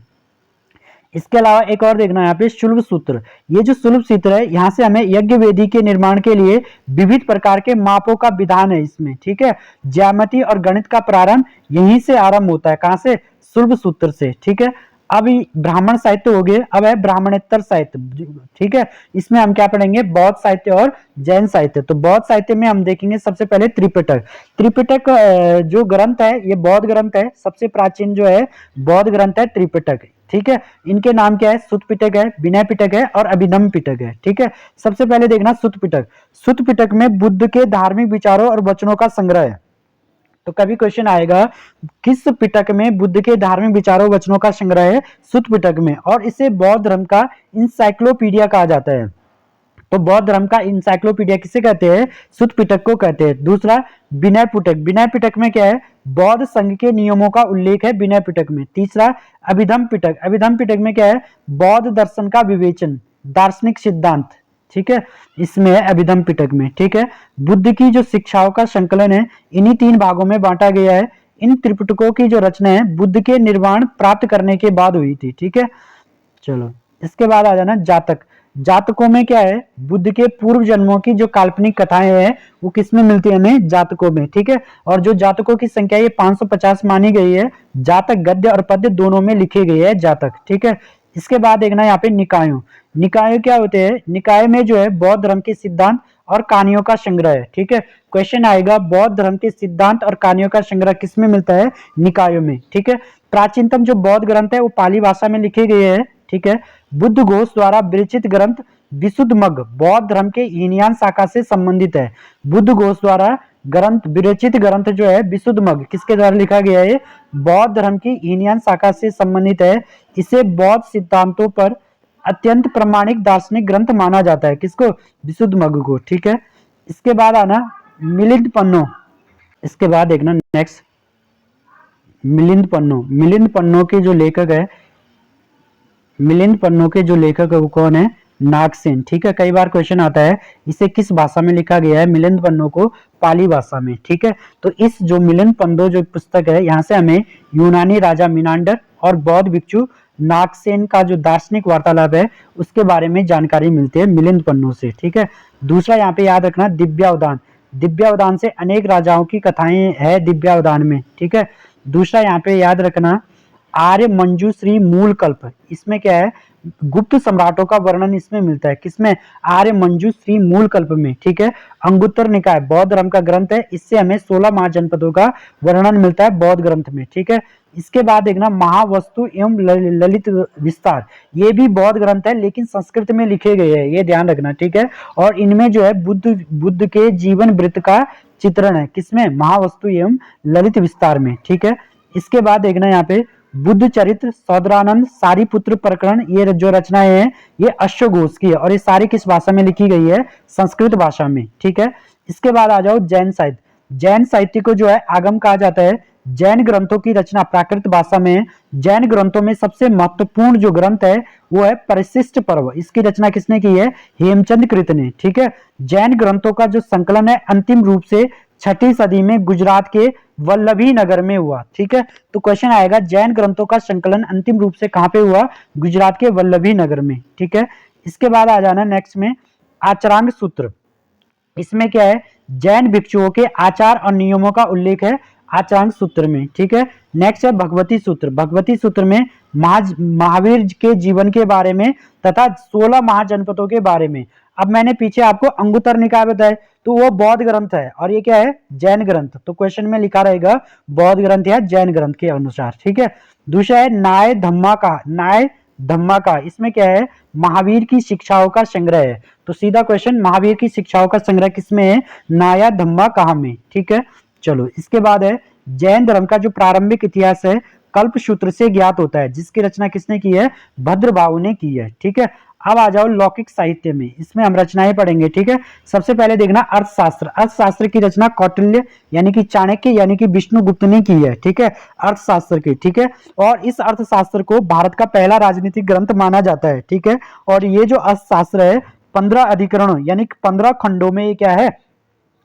इसके अलावा एक और देखना यहाँ पे शुल्ब सूत्र। ये जो शुल्ब सूत्र है, यहाँ से हमें यज्ञ वेदी के निर्माण के लिए विविध प्रकार के मापों का विधान है इसमें। ठीक है, ज्यामिति और गणित का प्रारंभ यहीं से आरंभ होता है। कहां से? शुल्ब सूत्र से। ठीक है, अब ब्राह्मण साहित्य हो गए, अब है ब्राह्मणेतर साहित्य। ठीक है, इसमें हम क्या पढ़ेंगे? बौद्ध साहित्य और जैन साहित्य। तो बौद्ध साहित्य में हम देखेंगे सबसे पहले त्रिपिटक। त्रिपिटक जो ग्रंथ है ये बौद्ध ग्रंथ है। सबसे प्राचीन जो है बौद्ध ग्रंथ है त्रिपिटक। ठीक है, इनके नाम क्या है? सुत्त पिटक है, विनय पिटक है और अभिधम्म पिटक है। ठीक है, सबसे पहले देखना सुत्त पिटक। सुत्त पिटक में बुद्ध के धार्मिक विचारों और वचनों का संग्रह है। तो कभी क्वेश्चन आएगा किस पिटक में बुद्ध के धार्मिक विचारों वचनों का संग्रह है? सुत्त पिटक में। और इसे बौद्ध धर्म का इंसाइक्लोपीडिया कहा जाता है। तो बौद्ध धर्म का इंसाइक्लोपीडिया किसे कहते हैं? सुत्त पिटक को कहते हैं। दूसरा विनय पिटक। विनय पिटक में क्या है? बौद्ध संघ के नियमों का उल्लेख है विनय पिटक में। तीसरा अभिधम्म पिटक। अभिधम्म पिटक में क्या है? बौद्ध दर्शन का विवेचन, दार्शनिक सिद्धांत। ठीक है, इसमें है अभिधम्म पिटक में। ठीक है, बुद्ध की जो शिक्षाओं का संकलन है इन्हीं 3 भागों में बांटा गया है। इन त्रिपिटकों की जो रचना है बुद्ध के निर्वाण प्राप्त करने के बाद हुई थी। ठीक है, चलो इसके बाद आ जाना जातक। जातकों में क्या है? बुद्ध के पूर्व जन्मों की जो काल्पनिक कथाएं हैं वो किसमें मिलती है हमें? जातकों में। ठीक है, और जो जातकों की संख्या ये 550 मानी गई है। जातक गद्य और पद्य दोनों में लिखे गए हैं जातक। ठीक है, इसके बाद देखना यहाँ पे निकायों। निकाय क्या होते हैं? निकाय में जो है बौद्ध धर्म के सिद्धांत और कहानियों का संग्रह है। ठीक है, क्वेश्चन आएगा बौद्ध धर्म के सिद्धांत और कहानियों का संग्रह किसमें मिलता है? निकायों में। ठीक है, प्राचीनतम जो बौद्ध ग्रंथ है वो पाली भाषा में लिखे गए हैं। ठीक है, बुद्ध घोष द्वारा विरचित ग्रंथ विशुद्धमग बौद्ध धर्म के हीनयान शाखा से संबंधित है। बुद्ध घोष द्वारा ग्रंथ विरचित ग्रंथ जो है विशुद्धमग किसके द्वारा लिखा गया है? बौद्ध धर्म की हीनयान शाखा से संबंधित है। इसे बौद्ध सिद्धांतों पर अत्यंत प्रमाणिक दार्शनिक ग्रंथ माना जाता है। किसको? विशुद्धमग को। ठीक है, इसके बाद आना मिलिंद पन्नो। इसके बाद देखना नेक्स्ट मिलिंद पन्नो। मिलिंद पन्नो के जो लेखक है, मिलिंद पन्नो के जो लेखक है वो कौन है? नागसेन। ठीक है, कई बार क्वेश्चन आता है इसे किस भाषा में लिखा गया है? मिलिंद पन्नो को पाली भाषा में। ठीक है, तो इस जो मिलिंद पन्नो जो पुस्तक है यहाँ से हमें यूनानी राजा मिनांडर और बौद्ध भिक्षु नागसेन का जो दार्शनिक वार्तालाप है उसके बारे में जानकारी मिलती है मिलिंद पन्नो से। ठीक है, दूसरा यहाँ पे याद रखना दिव्यावदान। दिव्यावदान से अनेक राजाओं की कथाएं है दिव्यावदान में। ठीक है, दूसरा यहाँ पे याद रखना आर्य मंजूश्री मूल कल्प। इसमें क्या है? गुप्त सम्राटों का वर्णन इसमें मिलता है। किसमें? आर्य मंजूश्री मूल कल्प में। ठीक है, अंगुत्तर निकाय बौद्ध धर्म का ग्रंथ है। इससे हमें 16 महाजनपदों का वर्णन मिलता है बौद्ध ग्रंथ में। ठीक है, इसके बाद देखना महावस्तु एवं ललित विस्तार। ये भी बौद्ध ग्रंथ है लेकिन संस्कृत में लिखे गए हैं, ये ध्यान रखना। ठीक है, और इनमें जो है बुद्ध के जीवन वृत्त का चित्रण है। किसमें? महावस्तु एवं ललित विस्तार में। ठीक है, इसके बाद देखना यहाँ पे बुद्ध चरित्र, सौदरानंद, सारीपुत्र प्रकरण, ये जो रचनाएं हैं ये अश्वघोष की है और ये सारी किस भाषा में लिखी गई है? संस्कृत भाषा में। ठीक है, इसके बाद आ जाओ जैन साहित्य। जैन साहित्य को जो है आगम कहा जाता है। जैन ग्रंथों की रचना प्राकृत भाषा में है। जैन ग्रंथों में सबसे महत्वपूर्ण जो ग्रंथ है वो है परिशिष्ट पर्व। इसकी रचना किसने की है? हेमचंद कृत ने। ठीक है, जैन ग्रंथों का जो संकलन है अंतिम रूप से 6ठी सदी में गुजरात के वल्लभी नगर में हुआ। ठीक है, तो क्वेश्चन आएगा जैन ग्रंथों का संकलन अंतिम रूप से कहां पे हुआ? गुजरात के वल्लभी नगर में। ठीक है, इसके बाद आ जाना नेक्स्ट में आचरांग सूत्र। इसमें क्या है? जैन भिक्षुओं के आचार और नियमों का उल्लेख है आचरण सूत्र में। ठीक है, नेक्स्ट है भगवती सूत्र। भगवती सूत्र में महावीर के जीवन के बारे में तथा 16 महाजनपदों के बारे में। अब मैंने पीछे आपको अंगुत्तर निकाय बताया, तो वो बौद्ध ग्रंथ है और ये क्या है? जैन ग्रंथ। तो क्वेश्चन में लिखा रहेगा बौद्ध ग्रंथ या जैन ग्रंथ के अनुसार। ठीक है, दूसरा है न्याय धम्मा का। न्याय धम्मा का, इसमें क्या है? महावीर की शिक्षाओं का संग्रह है। तो सीधा क्वेश्चन, महावीर की शिक्षाओं का संग्रह किसमें है? न्याय धम्मा कहा में। ठीक है, चलो इसके बाद है जैन धर्म का जो प्रारंभिक इतिहास है कल्पसूत्र से ज्ञात होता है, जिसकी रचना किसने की है? भद्रबाहु ने की है। ठीक है, अब आ जाओ लौकिक साहित्य में। इसमें हम रचनाएं पढ़ेंगे। ठीक है, सबसे पहले देखना अर्थशास्त्र। अर्थशास्त्र की रचना कौटिल्य यानी कि चाणक्य यानी कि विष्णुगुप्त ने की है। ठीक है, अर्थशास्त्र की। ठीक है, और इस अर्थशास्त्र को भारत का पहला राजनीतिक ग्रंथ माना जाता है। ठीक है, और ये जो अर्थशास्त्र है 15 अधिकरणों यानी 15 खंडों में ये क्या है?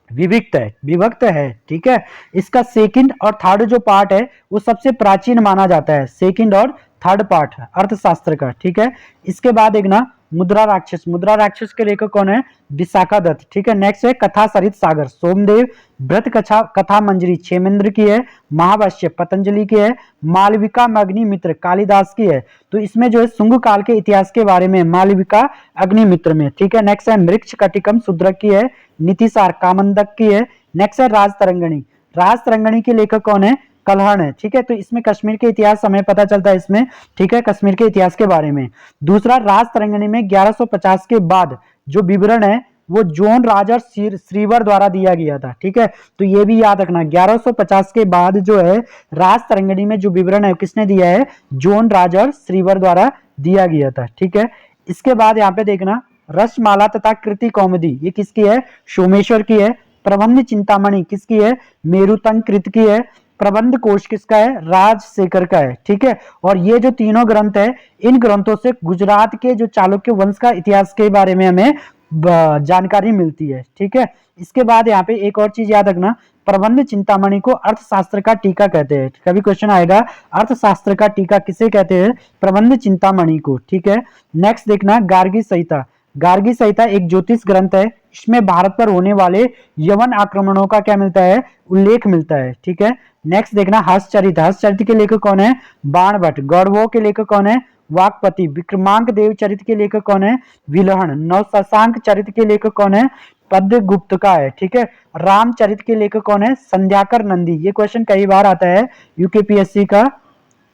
विभक्त है। ठीक है, इसका सेकंड और थर्ड जो पार्ट है वो सबसे प्राचीन माना जाता है, सेकंड और थर्ड पार्ट अर्थशास्त्र का। ठीक है, इसके बाद एक ना मुद्रा राक्षस। मुद्रा राक्षस के लेखक कौन है? विशाखा दत्त। ठीक है, नेक्स्ट है कथा सरित सागर। सोमदेव। व्रत कथा मंजरी क्षेमेंद्र की है। महाभाष्य पतंजलि की है। मालविका अग्निमित्र कालिदास की है। तो इसमें जो है शुंग काल के इतिहास के बारे में मालविका अग्निमित्र में। ठीक है, नेक्स्ट है मृक्ष कटिकम शूद्रक की है। नीतिसार कामंदक की है। नेक्स्ट है राजतरंगिणी। राजतरंगिणी के लेखक कौन है? कल्हण है। ठीक है, तो इसमें कश्मीर के इतिहास हमें पता चलता है इसमें। ठीक है, कश्मीर के इतिहास के बारे में। दूसरा राजतरंगिणी में 1150 के बाद जो विवरण है वो जोन राजर श्रीवर द्वारा दिया गया था। ठीक है, तो ये भी याद रखना 1150 के बाद जो है राजतरंगिणी में जो विवरण है किसने दिया है? जोन राजर श्रीवर द्वारा दिया गया था। ठीक है, इसके बाद यहाँ पे देखना रसमाला तथा कृति कौमुदी, ये किसकी है? सोमेश्वर की है। प्रबंध चिंतामणि किसकी है? मेरुतंग कृत की है। प्रबंध कोश किसका है? राजशेखर का है। ठीक है, और ये जो तीनों ग्रंथ है इन ग्रंथों से गुजरात के जो चालुक्य वंश का इतिहास के बारे में हमें जानकारी मिलती है। ठीक है, इसके बाद यहाँ पे एक और चीज याद रखना, प्रबंध चिंतामणि को अर्थशास्त्र का टीका कहते हैं। कभी क्वेश्चन आएगा अर्थशास्त्र का टीका किसे कहते हैं? प्रबंध चिंतामणि को। ठीक है, नेक्स्ट देखना गार्गी संहिता। गार्गी संहिता एक ज्योतिष ग्रंथ है। इसमें भारत पर होने वाले यवन आक्रमणों का क्या मिलता है? उल्लेख मिलता है। ठीक है, नेक्स्ट देखना हर्षचरित। हर्षचरित के लेखक कौन है? बाणभट्ट। गौरवों के लेखक कौन है? वाकपति। विक्रमांक देव चरित के लेखक कौन है? विलहण। नवशशांक चरित के लेखक कौन है? पद्मगुप्त का है। ठीक है, रामचरित के लेखक कौन है? संध्याकर नंदी। ये क्वेश्चन कई बार आता है, यूकेपीएससी का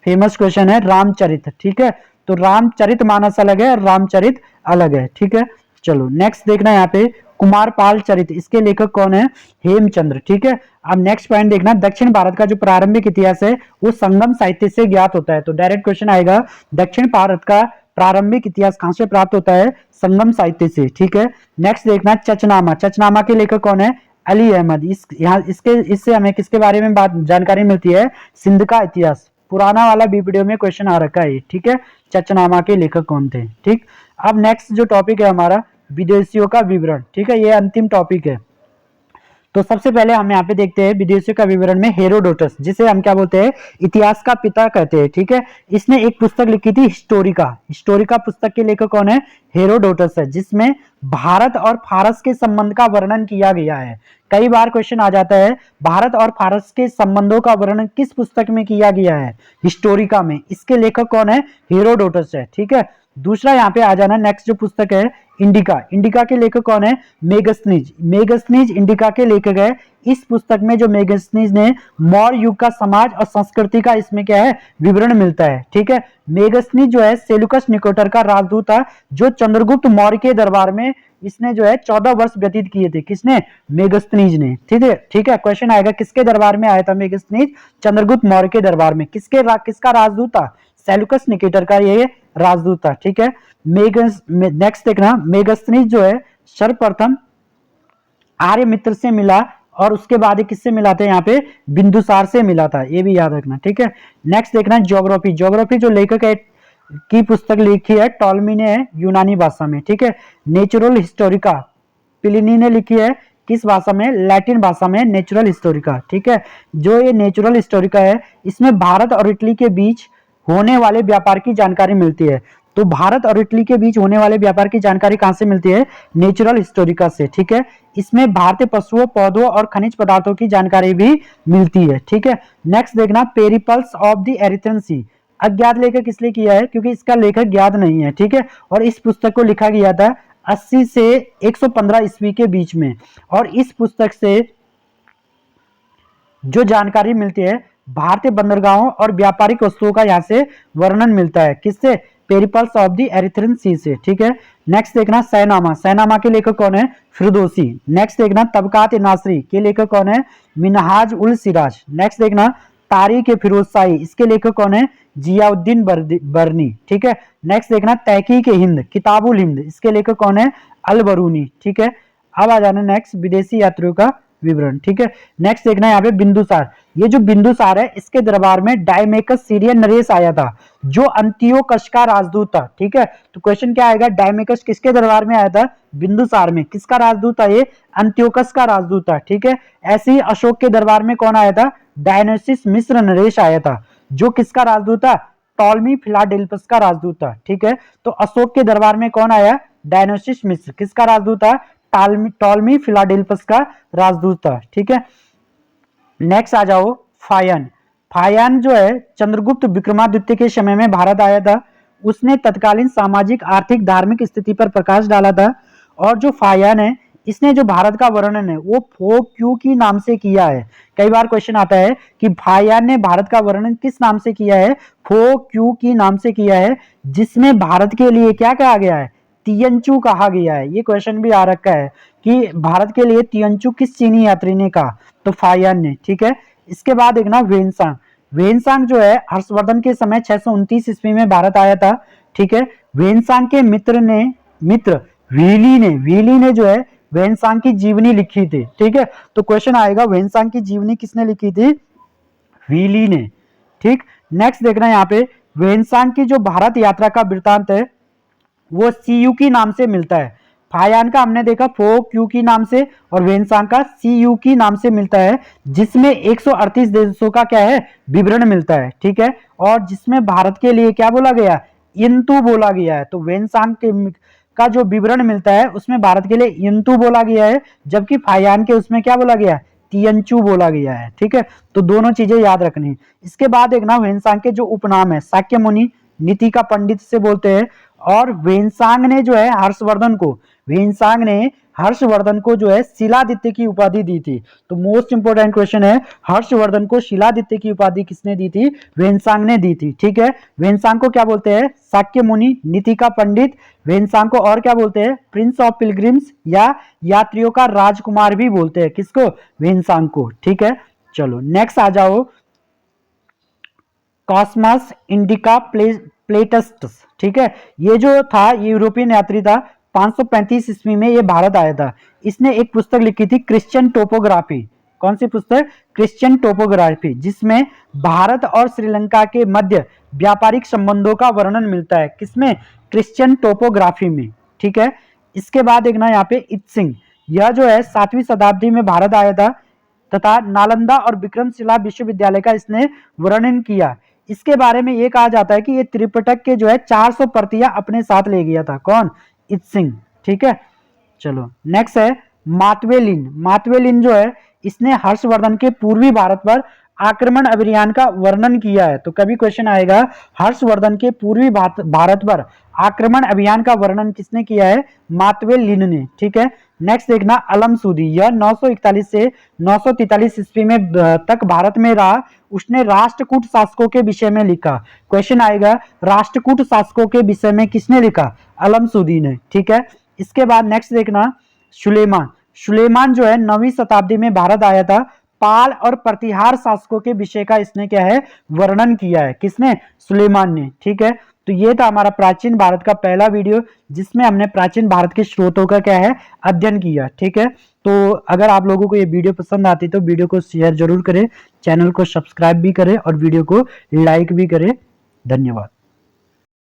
फेमस क्वेश्चन है रामचरित। ठीक है, तो रामचरित मानस अलग है, रामचरित अलग है। ठीक है, चलो नेक्स्ट देखना यहाँ पे कुमारपाल चरित। इसके लेखक कौन है? हेमचंद्र। ठीक है, अब नेक्स्ट पॉइंट देखना दक्षिण भारत का जो प्रारंभिक इतिहास है वो संगम साहित्य से ज्ञात होता है। तो डायरेक्ट क्वेश्चन आएगा दक्षिण भारत का प्रारंभिक इतिहास कहां से प्राप्त होता है? संगम साहित्य से। ठीक है, नेक्स्ट देखना चचनामा। चचनामा के लेखक कौन है? अली अहमद। इससे हमें किसके बारे में जानकारी मिलती है? सिंध का इतिहास। पुराना वाला वीडियो में क्वेश्चन आ रखा है। ठीक है, चचनामा के लेखक कौन थे? ठीक, अब नेक्स्ट जो टॉपिक है हमारा विदेशियों का विवरण। ठीक है, ये अंतिम टॉपिक है। तो सबसे पहले हम यहाँ पे देखते हैं विदेशियों का विवरण में हेरोडोटस, जिसे हम क्या बोलते हैं? इतिहास का पिता कहते हैं। ठीक है, इसने एक पुस्तक लिखी थी हिस्टोरिका। हिस्टोरिका पुस्तक के लेखक कौन है? हेरोडोटस है, जिसमें भारत और फारस के संबंध का वर्णन किया गया है। कई बार क्वेश्चन आ जाता है भारत और फारस के संबंधों का वर्णन किस पुस्तक में किया गया है? हिस्टोरिका में। इसके लेखक कौन है? हेरोडोटस है। ठीक है, दूसरा यहाँ पे आ जाना, नेक्स्ट जो पुस्तक है इंडिका। इंडिका के लेखक कौन है? मेगस्थनीज। मेगस्थनीज इंडिका के लेखक है। इस पुस्तक में जो मेगस्थनीज ने मौर्य युग का समाज और संस्कृति का इसमें क्या है विवरण मिलता है। ठीक है, मेगस्थनीज जो है सेल्यूकस निकोटर का राजदूत था, जो चंद्रगुप्त मौर्य के दरबार में इसने जो है 14 वर्ष व्यतीत किए थे। किसने? मेगस्थनीज ने। ठीक है, ठीक है, क्वेश्चन आएगा किसके दरबार में आया था मेगस्थनीज? चंद्रगुप्त मौर्य के दरबार में। किसका राजदूत था? सेल्यूकस निकेटर का ये राजदूत था। ठीक है, नेक्स्ट देखना, मेगस्थनीज जो है सर्वप्रथम आर्यमित्र से मिला और उसके बाद किससे मिला था? यहाँ पे बिंदुसार से मिला था, ये भी याद रखना। ठीक है, नेक्स्ट देखना ज्योग्राफी। ज्योग्राफी जो लेखक है की पुस्तक लिखी है टॉलमी ने यूनानी भाषा में। ठीक है, नेचुरल हिस्टोरिका प्लिनी ने लिखी है किस भाषा में? लैटिन भाषा में नेचुरल हिस्टोरिका। ठीक है, जो ये नेचुरल हिस्टोरिका है इसमें भारत और इटली के बीच होने वाले व्यापार की जानकारी मिलती है। तो भारत और इटली के बीच होने वाले व्यापार की जानकारी कहां से मिलती है? नेचुरल हिस्टोरिका से। ठीक है, इसमें भारतीय पशुओं, पौधों और खनिज पदार्थों की जानकारी भी मिलती है। ठीक है, नेक्स्ट देखना, पेरिपल्स ऑफ द एरिथ्रियन सी। अज्ञात लेखक इसलिए किया है क्योंकि इसका लेखक ज्ञात नहीं है। ठीक है, और इस पुस्तक को लिखा गया था 80 से 115 ईस्वी के बीच में। और इस पुस्तक से जो जानकारी मिलती है भारतीय बंदरगाहों और व्यापारिक वस्तुओं का यहाँ से वर्णन मिलता है। किससे? पेरिपल्स ऑफ द एरिथ्रियन सी से। ठीक है, नेक्स्ट देखना सैनामा। सैनामा के लेखक कौन है? फिरदौसी। नेक्स्ट देखना तबकात नासरी के लेखक कौन है? मिनहाज उल सिराज। नेक्स्ट देखना तारीख फिरोज शाही, इसके लेखक कौन है? जियाउद्दीन बरनी। ठीक है, नेक्स्ट देखना तहकीक हिंद, किताबुल हिंद, इसके लेखक कौन है? अल बरूनी। ठीक है, अब आ जाना नेक्स्ट विदेशी यात्रियों का विवरण। ठीक है, नेक्स्ट देखना यहाँ पे बिंदुसार। ये जो बिंदुसार है इसके दरबार में डायमेकस सीरियन नरेश आया था, जो अंत्योकस का राजदूत था। ठीक है, तो क्वेश्चन क्या आएगा? डायमेकस किसके दरबार में आया था? बिंदुसार में। किसका राजदूत था ये? अंत्योकस का राजदूत था। ठीक है, ऐसे ही अशोक के दरबार में कौन आया था? डायनोसिस मिस्र नरेश आया था, जो किसका राजदूत था? टॉलमी फिलाडेल्फस का राजदूत था। ठीक है, तो अशोक के दरबार में कौन आया? डायनोसिस मिस्र। किसका राजदूत था? टॉलमी फिलाडेल्फस का राजदूत था। ठीक है, नेक्स्ट आ जाओ फायन। फायन जो है चंद्रगुप्त विक्रमादित्य के समय में भारत आया था। उसने तत्कालीन सामाजिक, आर्थिक, धार्मिक स्थिति पर प्रकाश डाला था। और जो फायन है इसने जो भारत का वर्णन है वो फो क्यू की नाम से किया है। कई बार क्वेश्चन आता है कि फायन ने भारत का वर्णन किस नाम से किया है? फो क्यू की नाम से किया है, जिसमें भारत के लिए क्या कहा गया है? तियंचू कहा गया है। ये क्वेश्चन भी आ रखा है कि भारत के लिए तियंचू किस चीनी यात्री ने कहा? तो फायन ने। ठीक है, इसके बाद देखना वेनसांग। वेनसांग जो है हर्षवर्धन के समय 629 ईस्वी में भारत आया था। ठीक है, वेनसांग के मित्र व्हीली ने जो है वेनसांग की जीवनी लिखी थी। ठीक है, तो क्वेश्चन आएगा वेनसांग की जीवनी किसने लिखी थी? व्हीली ने। ठीक, नेक्स्ट देखना यहाँ पे वेनसांग की जो भारत यात्रा का वृतांत है वो सीयू की नाम से मिलता है। फायान का हमने देखा फो क्यू की नाम से और वेनसांग का सीयू की नाम से मिलता है, जिसमें 138 देशों का क्या है विवरण मिलता है। ठीक है, और जिसमें भारत के लिए क्या बोला गया? इंतु बोला गया है। तो वेनसांग का जो विवरण मिलता है उसमें भारत के लिए इंतु बोला गया है, जबकि फायान के उसमें क्या बोला गया? तियंचू बोला गया है। ठीक है, तो दोनों चीजें याद रखनी। इसके बाद एक ना वेनसांग के जो उपनाम है साक्य मुनि, नीति का पंडित से बोलते हैं। और वेनसांग ने जो है हर्षवर्धन को जो है शिलादित्य की उपाधि दी थी। तो मोस्ट इंपोर्टेंट क्वेश्चन है, हर्षवर्धन को शिलादित्य की उपाधि किसने दी थी? वेनसांग ने दी थी। ठीक है, वेनसांग को क्या बोलते हैं? शाक्य मुनि, नीति का पंडित। वेनसांग को और क्या बोलते हैं? प्रिंस ऑफ पिलग्रिम्स या यात्रियों का राजकुमार भी बोलते हैं। किसको? वेनसांग को। ठीक है, चलो नेक्स्ट आ जाओ कॉस्मस इंडिका प्लेटस्टस। ठीक है, ये जो था ये यूरोपियन यात्री था। 535 ईस्वी में ये भारत आया था। इसने एक पुस्तक लिखी थी क्रिश्चियन टोपोग्राफी। कौन सी पुस्तक? क्रिश्चियन टोपोग्राफी, जिसमें भारत और श्रीलंका के मध्य व्यापारिक संबंधों का वर्णन मिलता है। किसमें? क्रिश्चियन टोपोग्राफी में। ठीक है, इसके बाद एक ना यहाँ पे इत्सिंग, यह जो है 7वीं शताब्दी में भारत आया था तथा नालंदा और विक्रमशिला विश्वविद्यालय का इसने वर्णन किया। इसके बारे में ये कहा जाता है कि ये त्रिपिटक के जो है 400 प्रतियां अपने साथ ले गया था। कौन? इत्सिंग। ठीक है, चलो नेक्स्ट है मातवेलिन। मातवेलिन जो है इसने हर्षवर्धन के पूर्वी भारत पर आक्रमण अभियान का वर्णन किया है? तो कभी क्वेश्चन आएगा हर्षवर्धन के पूर्वी भारत पर आक्रमण अभियान का वर्णन किसने किया है? मातवेल ने। ठीक है, नेक्स्ट देखना अलमसूदी, यह 941 से 943 ईस्वी में तक भारत में रहा। उसने राष्ट्रकूट शासकों के विषय में लिखा। क्वेश्चन आएगा राष्ट्रकूट शासकों के विषय में किसने लिखा? अलमसूदी ने। ठीक है, इसके बाद नेक्स्ट देखना सुलेमान। सुलेमान जो है 9वीं शताब्दी में भारत आया था। पाल और प्रतिहार शासकों के विषय का इसने क्या है? वर्णन किया है। किसने? सुलेमान ने। ठीक है, तो ये था हमारा प्राचीन भारत का पहला वीडियो जिसमें हमने प्राचीन भारत के स्रोतों का क्या है? अध्ययन किया। ठीक है, तो अगर आप लोगों को ये वीडियो पसंद आती तो वीडियो को शेयर जरूर करें, चैनल को सब्सक्राइब भी करें और वीडियो को लाइक भी करें। धन्यवाद।